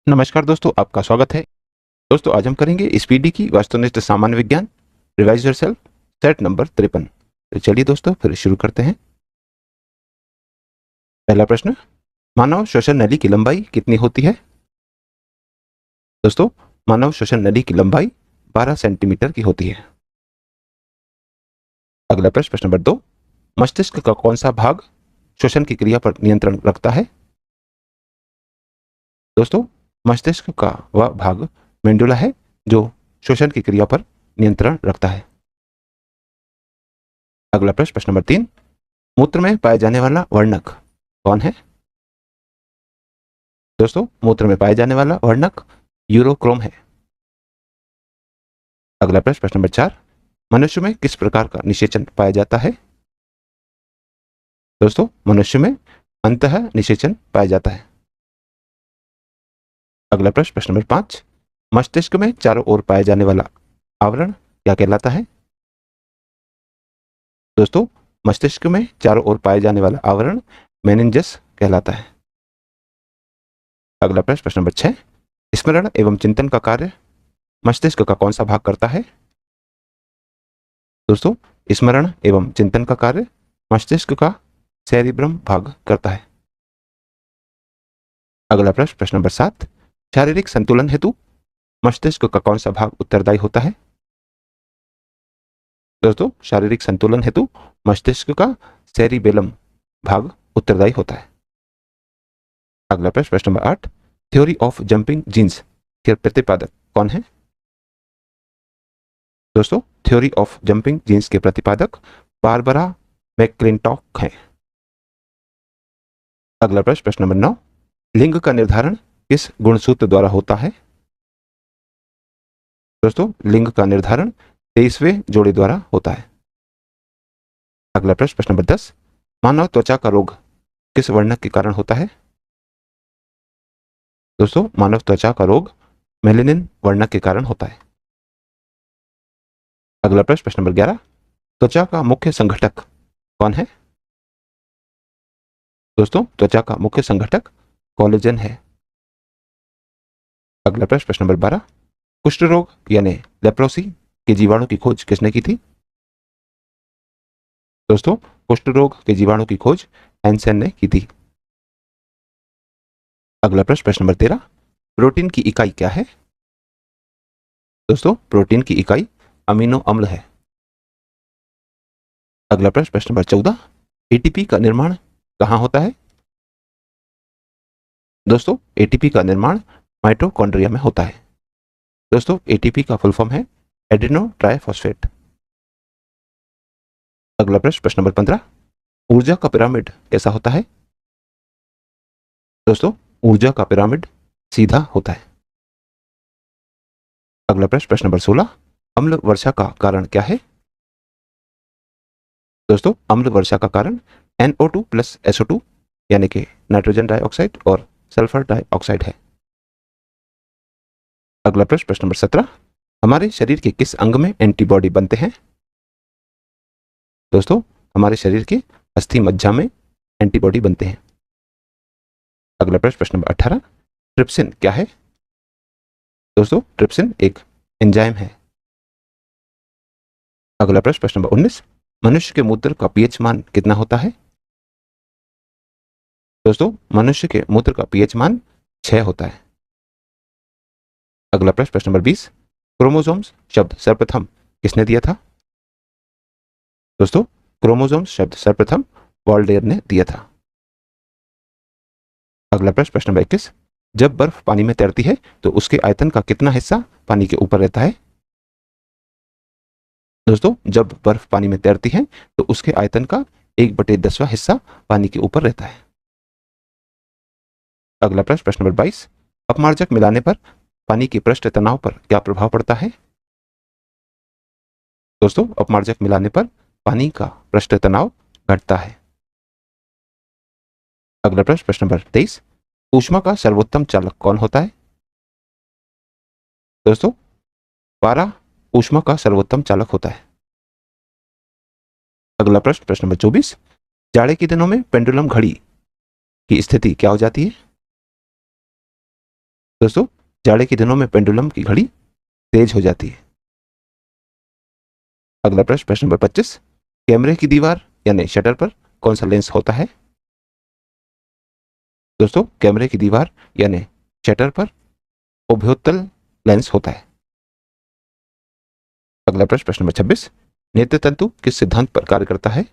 नमस्कार दोस्तों, आपका स्वागत है। दोस्तों, आज हम करेंगे स्पीडी की वस्तुनिष्ठ सामान्य विज्ञान रिवाइज योरसेल्फ सेट नंबर 53। तो चलिए दोस्तों, फिर शुरू करते हैं। पहला प्रश्न, मानव श्वसन नली की लंबाई कितनी होती है? दोस्तों, मानव श्वसन नली की लंबाई 12 सेंटीमीटर की होती है। अगला प्रश्न, प्रश्न नंबर 2, मस्तिष्क का कौन सा भाग श्वसन की क्रिया पर नियंत्रण रखता है? दोस्तों, मस्तिष्क का वह भाग मेंडुला है जो श्वसन की क्रिया पर नियंत्रण रखता है। अगला प्रश्न, प्रश्न नंबर 3, मूत्र में पाया जाने वाला वर्णक कौन है? दोस्तों, मूत्र में पाए जाने वाला वर्णक यूरोक्रोम है। अगला प्रश्न, प्रश्न नंबर 4, मनुष्य में किस प्रकार का निषेचन पाया जाता है? दोस्तों, मनुष्य में अंतः निषेचन पाया जाता है। अगला प्रश्न, प्रश्न नंबर 5, मस्तिष्क में चारों ओर पाया जाने वाला आवरण क्या कहलाता है? दोस्तों, मस्तिष्क में चारों ओर पाए जाने वाला आवरण मेनिंजस कहलाता है। अगला प्रश्न, प्रश्न नंबर 6, स्मरण एवं चिंतन का कार्य मस्तिष्क का कौन सा भाग करता है? दोस्तों, स्मरण एवं चिंतन का कार्य मस्तिष्क का सेरिब्रम भाग करता है। अगला प्रश्न, प्रश्न नंबर 7, शारीरिक संतुलन हेतु मस्तिष्क का कौन सा भाग उत्तरदायी होता है? दोस्तों, शारीरिक संतुलन हेतु मस्तिष्क का सेरिबेलम भाग उत्तरदायी होता है। अगला प्रश्न, प्रश्न number 8, theory of jumping genes के प्रतिपादक कौन है? दोस्तों, थ्योरी ऑफ जंपिंग जीन्स के प्रतिपादक बारबरा मैक्लिंटॉक हैं। अगला प्रश्न, प्रश्न नंबर 9, लिंग का निर्धारण किस गुणसूत्र द्वारा होता है? दोस्तों, लिंग का निर्धारण 23वें जोड़े द्वारा होता है। अगला प्रश्न, प्रश्न नंबर 10, मानव त्वचा का रोग किस वर्णक के कारण होता है? दोस्तों, मानव त्वचा का रोग मेलेनिन वर्णक के कारण होता है। अगला प्रश्न, प्रश्न नंबर 11, त्वचा का मुख्य संघटक कौन है? दोस्तों, त्वचा का मुख्य संघटक कोलेजन है। अगला प्रश्न, प्रश्न नंबर 12, कुष्ठ रोग यानी लेप्रोसी के जीवाणु की खोज किसने की थी? दोस्तों, कुष्ठ रोग के जीवाणु की खोज हैंसेन ने की थी। अगला प्रश्न, प्रश्न नंबर 13, प्रोटीन की इकाई क्या है? दोस्तों, प्रोटीन की इकाई अमीनो अम्ल है। अगला प्रश्न, प्रश्न नंबर 14, एटीपी का निर्माण कहाँ होता है? दोस्तों, एटीपी का निर्माण माइटोकॉन्ड्रिया में होता है। दोस्तों, एटीपी का फुल फॉर्म है एडिनो ट्राइफॉस्फेट। अगला प्रश्न, प्रश्न नंबर 15, ऊर्जा का पिरामिड कैसा होता है? दोस्तों, ऊर्जा का पिरामिड सीधा होता है। अगला प्रश्न, प्रश्न नंबर 16, अम्ल वर्षा का कारण क्या है? दोस्तों, अम्ल वर्षा का कारण NO2 प्लस SO2 यानी कि नाइट्रोजन डाइऑक्साइड और सल्फर डाइऑक्साइड है। अगला प्रश्न, प्रश्न नंबर 17, हमारे शरीर के किस अंग में एंटीबॉडी बनते हैं? दोस्तों, हमारे शरीर के अस्थि मज्जा में एंटीबॉडी बनते हैं। अगला प्रश्न, प्रश्न नंबर 18, ट्रिप्सिन क्या है? दोस्तों, ट्रिप्सिन एक एंजाइम है। अगला प्रश्न, प्रश्न नंबर 19, मनुष्य के मूत्र का पीएच मान कितना होता है? दोस्तों, मनुष्य के मूत्र का पीएच मान 6 होता है। अगला प्रश्न, प्रश्न नंबर 20, क्रोमोसोम्स शब्द सर्वप्रथम किसने दिया था? दोस्तों, क्रोमोसोम्स शब्द सर्वप्रथम वॉल्डेयर ने दिया था। अगला प्रश्न, प्रश्न नंबर 21, जब बर्फ पानी में तैरती है तो उसके आयतन का कितना हिस्सा पानी के ऊपर रहता है? दोस्तों, जब बर्फ पानी में तैरती है तो उसके आयतन का 1/10वां हिस्सा पानी के ऊपर रहता है। अगला प्रश्न, प्रश्न नंबर 22, अपमार्जक मिलाने पर पानी के पृष्ठ तनाव पर क्या प्रभाव पड़ता है? दोस्तों, अपमार्जक मिलाने पर पानी का पृष्ठ तनाव घटता है। अगला प्रश्न, प्रश्न नंबर 23, ऊष्मा का सर्वोत्तम चालक कौन होता है? दोस्तों, पारा ऊष्मा का सर्वोत्तम चालक होता है। अगला प्रश्न, प्रश्न नंबर 24, जाड़े के दिनों में पेंडुलम घड़ी की स्थिति क्या हो जाती है? दोस्तों, जाड़े के दिनों में पेंडुलम की घड़ी तेज हो जाती है। अगला प्रश्न, प्रश्न नंबर 25, कैमरे की दीवार यानी शटर पर कौन सा लेंस होता है? दोस्तों, कैमरे की दीवार यानी शटर पर उभयोत्तल लेंस होता है। अगला प्रश्न, प्रश्न नंबर 26, नेत्र तंतु किस सिद्धांत पर कार्य करता है?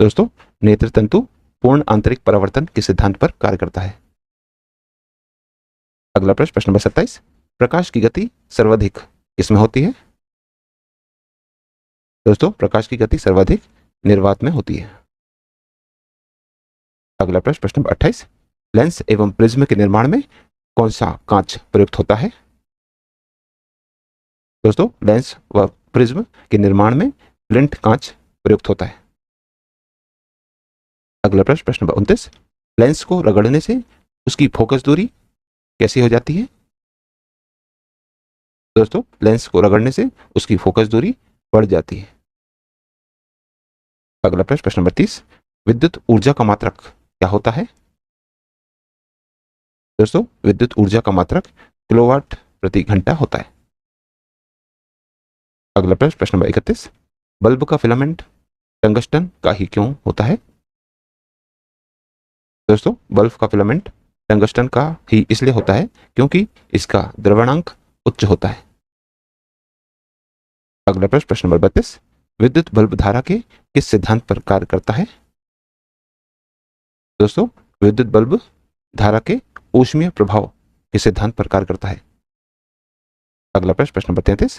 दोस्तों, नेत्र तंतु पूर्ण आंतरिक परावर्तन के सिद्धांत पर कार्य करता है। अगला प्रश्न, प्रश्न नंबर 27, प्रकाश की गति सर्वाधिक किसमें होती है? दोस्तों, प्रकाश की गति सर्वाधिक निर्वात में होती है। अगला प्रश्न, प्रश्न नंबर 28, लेंस एवं प्रिज्म के निर्माण में कौन सा कांच प्रयुक्त होता है? दोस्तों, लेंस व प्रिज्म के निर्माण में फ्लिंट कांच प्रयुक्त होता है। अगला प्रश्न, प्रश्न नंबर 29, लेंस को रगड़ने से उसकी फोकस दूरी कैसी हो जाती है? दोस्तों, लेंस को रगड़ने से उसकी फोकस दूरी बढ़ जाती है। अगला प्रश्न, प्रश्न नंबर 30, विद्युत ऊर्जा का मात्रक क्या होता है? दोस्तों, विद्युत ऊर्जा का मात्रक किलोवाट प्रति घंटा होता है। अगला प्रश्न, प्रश्न नंबर 31, बल्ब का फिलामेंट टंगस्टन का ही क्यों होता है? दोस्तों, बल्ब का फिलामेंट टंगस्टन का ही इसलिए होता है क्योंकि इसका द्रव्यणांक उच्च होता है। अगला प्रश्न, प्रश्न नंबर 32, विद्युत बल्ब धारा के किस सिद्धांत पर कार्य करता है? दोस्तों, विद्युत बल्ब धारा के ऊष्मीय प्रभाव के सिद्धांत पर कार्य करता है। अगला प्रश्न, प्रश्न नंबर 33,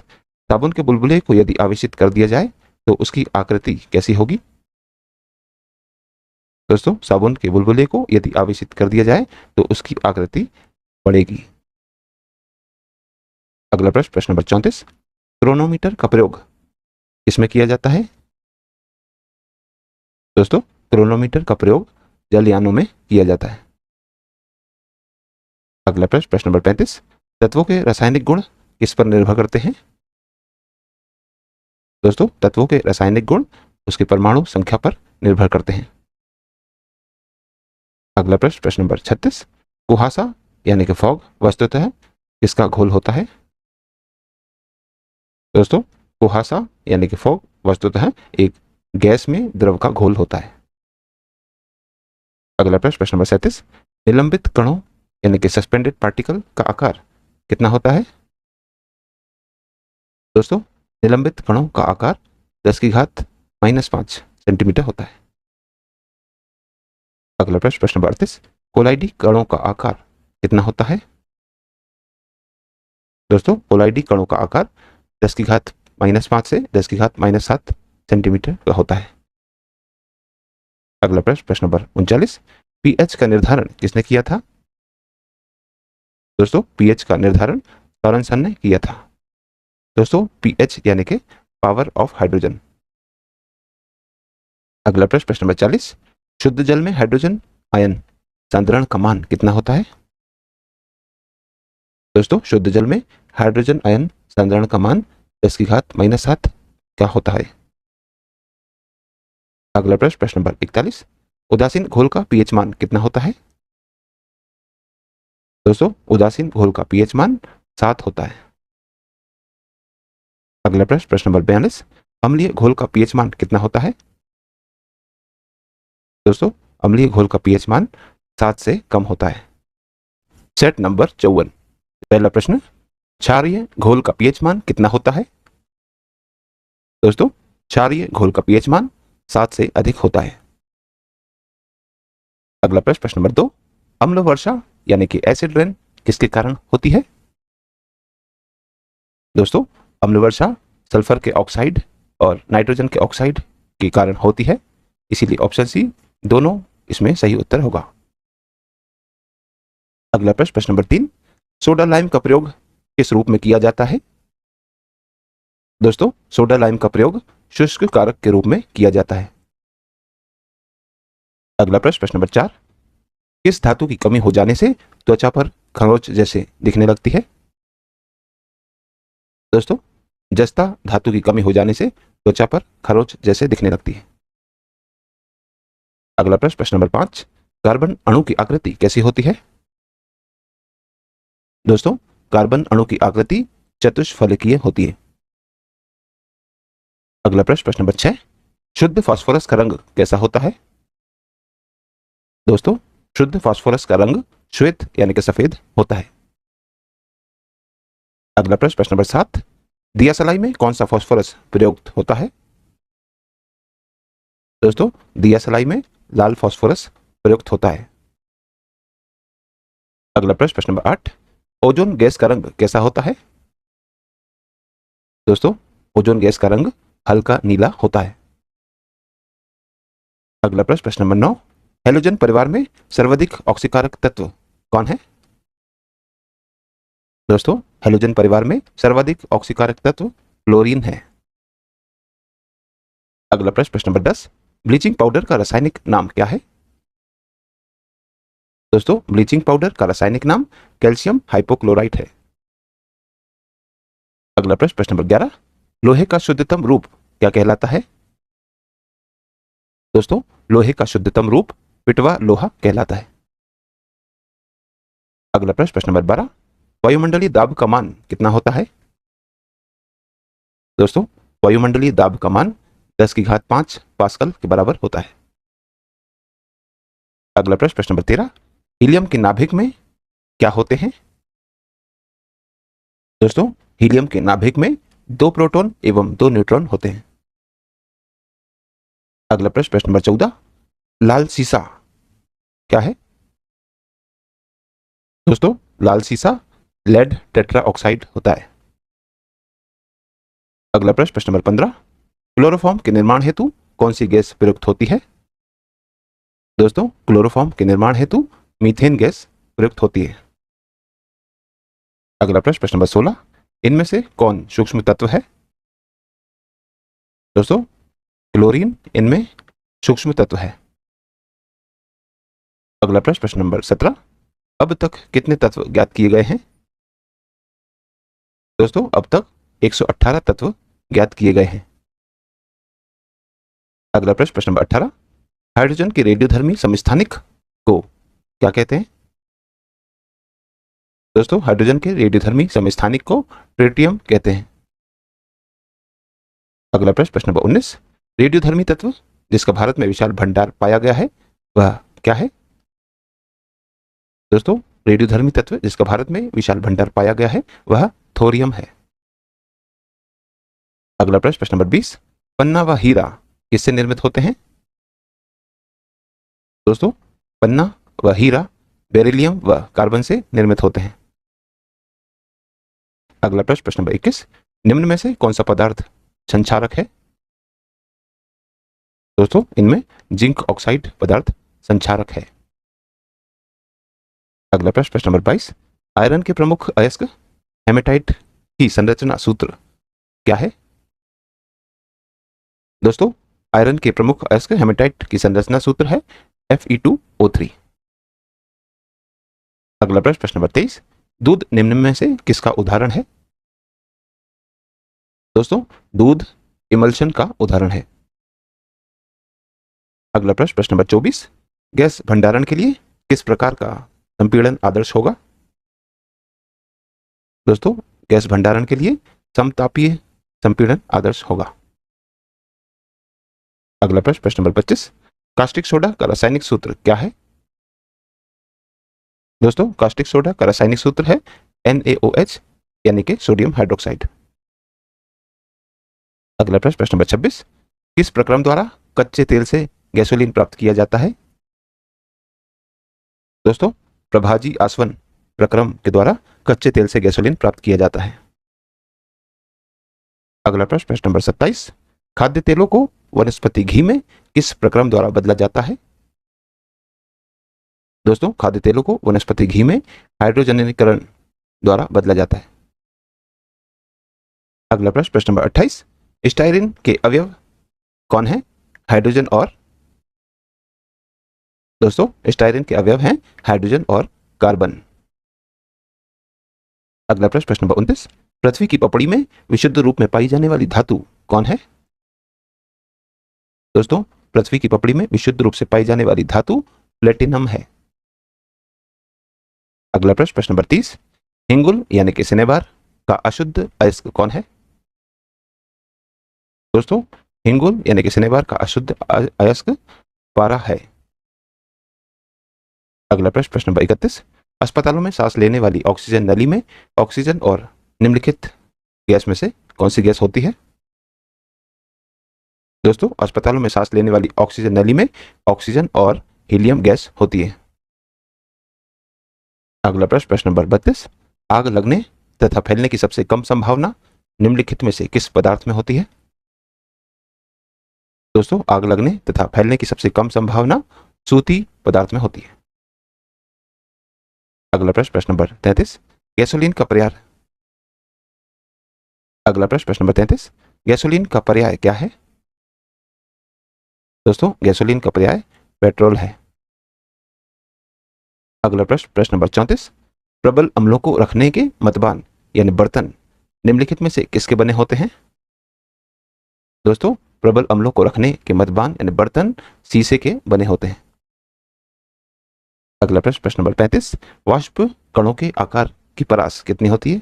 साबुन के बुलबुले को यदि आवेशित कर दिया जाए तो उसकी आकृति कैसी होगी? दोस्तों, साबुन के बुलबुले को यदि आवेशित कर दिया जाए तो उसकी आकृति बढ़ेगी। अगला प्रश्न, प्रश्न नंबर 34, क्रोनोमीटर का प्रयोग किसमें किया जाता है? दोस्तों, क्रोनोमीटर का प्रयोग जलयानों में किया जाता है। अगला प्रश्न, प्रश्न नंबर 35, तत्वों के रासायनिक गुण किस पर निर्भर करते हैं? दोस्तों, तत्वों के रासायनिक गुण उसके परमाणु संख्या पर निर्भर करते हैं। अगला प्रश्न, प्रश्न नंबर 36, कुहासा यानी कि फॉग वस्तुतः किसका घोल होता है? दोस्तों, कुहासा यानी कि फॉग वस्तुतः एक गैस में द्रव का घोल होता है। अगला प्रश्न, प्रश्न नंबर 37, निलंबित कणों यानी कि सस्पेंडेड पार्टिकल का आकार कितना होता है? दोस्तों, निलंबित कणों का आकार 10⁻⁻5 सेंटीमीटर होता है। अगला प्रश्न, प्रश्न नंबर 38, कोलाइडी कणों का आकार कितना होता है? दोस्तों, कोलाइडी कणों का आकार 10⁻⁻5 से 10⁻⁻7 सेंटीमीटर का होता है। अगला प्रश्न, प्रश्न नंबर 39, पीएच का निर्धारण किसने किया था? दोस्तों, पीएच का निर्धारण सोरेनसन ने किया था। दोस्तों, पीएच यानी कि पावर ऑफ हाइड्रोजन। अगला प्रश्न, प्रश्न नंबर 40, शुद्ध जल में हाइड्रोजन आयन सांद्रण का मान कितना होता है? दोस्तों, शुद्ध जल में हाइड्रोजन आयन सांद्रण का मान 10⁻⁻7 का होता है। अगला प्रश्न, प्रश्न नंबर 41, उदासीन घोल का पीएच मान कितना होता है? दोस्तों, उदासीन घोल का पीएच मान 7 होता है। अगला प्रश्न, प्रश्न नंबर 42, अम्लीय घोल का पीएच मान कितना होता है? दोस्तों, अम्लीय घोल का पीएच मान 7 से कम होता है। सेट नंबर 54, पहला प्रश्न, क्षारीय घोल का पीएच मान कितना होता है? दोस्तों, क्षारीय घोल का पीएच मान 7 से अधिक होता है। अगला प्रश्न, प्रश्न नंबर 2, अम्ल वर्षा यानी कि एसिड रेन किसके कारण होती है? दोस्तों, अम्ल वर्षा सल्फर के ऑक्साइड और नाइट्रोजन के ऑक्साइड के कारण होती है, इसीलिए ऑप्शन सी दोनों इसमें सही उत्तर होगा। अगला प्रश्न, प्रश्न नंबर 3, सोडा लाइम का प्रयोग किस रूप में किया जाता है? दोस्तों, सोडा लाइम का प्रयोग शुष्क कारक के रूप में किया जाता है। अगला प्रश्न, प्रश्न नंबर 4, किस धातु की कमी हो जाने से त्वचा पर खरोंच जैसे दिखने लगती है? दोस्तों, जस्ता धातु की कमी हो जाने से त्वचा पर खरोंच जैसे दिखने लगती है। अगला प्रश्न, प्रश्न नंबर 5, कार्बन अणु की आकृति कैसी होती है? दोस्तों, कार्बन अणु की आकृति चतुष्फलकीय होती है। अगला प्रश्न नंबर 6, शुद्ध फास्फोरस का रंग कैसा होता है? दोस्तों, शुद्ध फास्फोरस का रंग श्वेत यानी कि सफेद होता है। अगला प्रश्न नंबर 7, दियासलाई में कौन सा फास्फोरस प्रयुक्त होता है? दोस्तों, दियासलाई में लाल फास्फोरस प्रयुक्त होता है। अगला प्रश्न नंबर 8, ओजोन गैस का रंग कैसा होता है? दोस्तों, ओजोन गैस का रंग हल्का नीला होता है। अगला प्रश्न नंबर 9, हैलोजन परिवार में सर्वाधिक ऑक्सीकारक तत्व कौन है? दोस्तों, हैलोजन परिवार में सर्वाधिक ऑक्सीकारक तत्व क्लोरीन है। अगला प्रश्न नंबर 10, ब्लीचिंग पाउडर का रासायनिक नाम क्या है? दोस्तों, ब्लीचिंग पाउडर का रासायनिक नाम कैल्शियम हाइपोक्लोराइट है। अगला प्रश्न नंबर 11, लोहे का शुद्धतम रूप क्या कहलाता है? दोस्तों, लोहे का शुद्धतम रूप पिटवा लोहा कहलाता है। अगला प्रश्न नंबर 12, वायुमंडलीय दाब का मान कितना होता है? दोस्तों, वायुमंडलीय दाब का मान 10⁵ पास्कल के बराबर होता है। अगला प्रश्न नंबर 13, हीलियम के नाभिक में क्या होते हैं? दोस्तों, हीलियम के नाभिक में 2 प्रोटॉन एवं 2 न्यूट्रॉन होते हैं। अगला प्रश्न नंबर 14, लाल सीसा क्या है? दोस्तों, लाल सीसा लेड टेट्रा ऑक्साइड होता है। अगला प्रश्न नंबर 15, क्लोरोफॉर्म के निर्माण हेतु कौन सी गैस प्रयुक्त होती है? दोस्तों, क्लोरोफॉर्म के निर्माण हेतु मीथेन गैस प्रयुक्त होती है। अगला प्रश्न नंबर 16, इनमें से कौन सूक्ष्म तत्व है? दोस्तों, क्लोरीन इनमें सूक्ष्म तत्व है। अगला प्रश्न नंबर 17, अब तक कितने तत्व ज्ञात किए गए हैं? दोस्तों, अब तक 118 तत्व ज्ञात किए गए हैं। अगला प्रश्न नंबर 18, हाइड्रोजन के रेडियोधर्मी समस्थानिक को क्या कहते हैं? दोस्तों, हाइड्रोजन के रेडियोधर्मी समस्थानिक को ट्रिटियम कहते हैं। अगला प्रश्न नंबर 19, रेडियोधर्मी तत्व जिसका भारत में विशाल भंडार पाया गया है वह क्या है? दोस्तों, रेडियोधर्मी तत्व जिसका भारत में विशाल भंडार पाया गया है वह थोरियम है। अगला प्रश्न नंबर 20, पन्ना व हीरा किससे निर्मित होते हैं? दोस्तों, पन्ना व हीरा बेरिलियम व कार्बन से निर्मित होते हैं। अगला प्रश्न नंबर 21, निम्न में से कौन सा पदार्थ संक्षारक है? दोस्तों, इनमें जिंक ऑक्साइड पदार्थ संक्षारक है। अगला प्रश्न नंबर 22, आयरन के प्रमुख अयस्क हेमेटाइट की संरचना सूत्र क्या है? दोस्तों, आयरन के प्रमुख अयस्क हेमेटाइट की संरचना सूत्र है Fe2O3। अगला प्रश्न नंबर 23, दूध निम्न में से किसका उदाहरण है? दोस्तों, दूध इमल्शन का उदाहरण है। अगला प्रश्न नंबर 24, गैस भंडारण के लिए किस प्रकार का संपीड़न आदर्श होगा? दोस्तों, गैस भंडारण के लिए समतापीय संपीड़न आदर्श होगा। अगला प्रश्न नंबर 25, कास्टिक सोडा का रासायनिक सूत्र क्या है? दोस्तों, कास्टिक सोडा का रासायनिक सूत्र है NaOH यानी कि सोडियम हाइड्रोक्साइड। अगला प्रश्न नंबर 26, किस प्रक्रम द्वारा कच्चे तेल से गैसोलीन प्राप्त किया जाता है? दोस्तों, प्रभाजी आसवन प्रक्रम के द्वारा कच्चे तेल से गैसोलीन प्राप्त किया जाता है। अगला प्रश्न नंबर 27, खाद्य तेलों को वनस्पति घी में किस प्रक्रम द्वारा बदला जाता है? दोस्तों, खाद्य तेलों को वनस्पति घी में हाइड्रोजनीकरण द्वारा बदला जाता है। अगला प्रश्न नंबर 28, स्टाइरिन के अवयव कौन है? हाइड्रोजन और दोस्तों, स्टाइरिन के अवयव हैं हाइड्रोजन और कार्बन। अगला प्रश्न नंबर 29, पृथ्वी की पपड़ी में विशुद्ध रूप में पाई जाने वाली धातु कौन है? दोस्तों, पृथ्वी की पपड़ी में विशुद्ध रूप से पाई जाने वाली धातु प्लेटिनम है। अगला प्रश्न नंबर 30, हिंगुल यानी कि सिनेबार का अशुद्ध अयस्क कौन है? दोस्तों, हिंगुल यानी कि सिनेबार का अशुद्ध अयस्क पारा है। अगला प्रश्न, प्रश्न नंबर 31। अस्पतालों में सांस लेने वाली ऑक्सीजन नली में ऑक्सीजन और निम्नलिखित गैस में से कौन सी गैस होती है? दोस्तों, अस्पतालों में सांस लेने वाली ऑक्सीजन नली में ऑक्सीजन और हीलियम गैस होती है। अगला प्रश्न, प्रश्न नंबर 32। आग लगने तथा फैलने की सबसे कम संभावना निम्नलिखित में से किस पदार्थ में होती है? दोस्तों, आग लगने तथा फैलने की सबसे कम संभावना सूती पदार्थ में होती है। अगला प्रश्न, प्रश्न नंबर 33। गैसोलीन का पर्याय। अगला प्रश्न, प्रश्न नंबर 33। गैसोलीन का पर्याय क्या है? दोस्तों, गैसोलीन का पर्याय पेट्रोल है। अगला प्रश्न, प्रश्न नंबर 34। प्रबल अम्लों को रखने के मतबान यानी बर्तन निम्नलिखित में से किसके बने होते हैं? दोस्तों, प्रबल अम्लों को रखने के मतबान यानी बर्तन शीशे के बने होते हैं। अगला प्रश्न, प्रश्न नंबर 35। वाष्प कणों के आकार की परास कितनी होती है?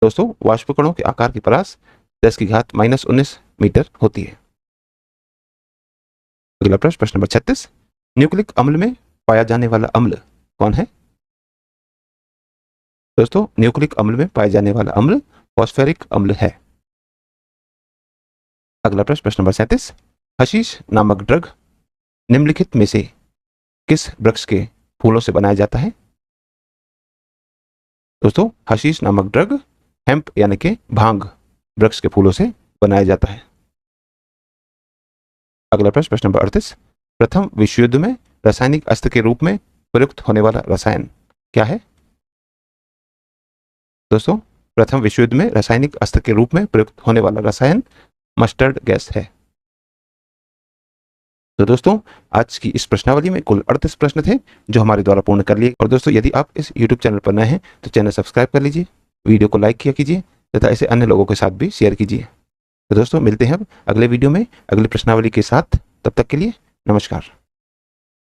दोस्तों, वाष्प कणों के आकार की परास 10⁻⁻19 मीटर होती है। अगला प्रश्न, प्रश्न नंबर 36। न्यूक्लिक अम्ल में पाया जाने वाला अम्ल कौन है? दोस्तों, न्यूक्लिक अम्ल में पाया जाने वाला अम्ल फॉस्फेरिक अम्ल है। अगला प्रश्न, प्रश्न नंबर 37। हशीश नामक ड्रग निम्नलिखित में से किस वृक्ष के फूलों से बनाया जाता है? दोस्तों, हशीश नामक ड्रग हेम्प यानी कि भांग वृक्ष के फूलों से बनाया जाता है। अगला प्रश्न, प्रश्न नंबर 38। प्रथम विश्व युद्ध में रासायनिक अस्त्र के रूप में प्रयुक्त होने वाला रसायन क्या है? दोस्तों, प्रथम विश्व युद्ध में रासायनिक अस्त्र के रूप में प्रयुक्त होने वाला रसायन मस्टर्ड गैस है। तो दोस्तों, आज की इस प्रश्नावली में कुल 38 प्रश्न थे जो हमारे द्वारा पूर्ण कर लिए। और दोस्तों, यदि आप इस YouTube चैनल पर नए हैं तो चैनल सब्सक्राइब कर लीजिए, वीडियो को लाइक किया कीजिए तथा इसे अन्य लोगों के साथ भी शेयर कीजिए। तो दोस्तों, मिलते हैं अब अगले वीडियो में अगली प्रश्नावली के साथ। तब तक के लिए नमस्कार।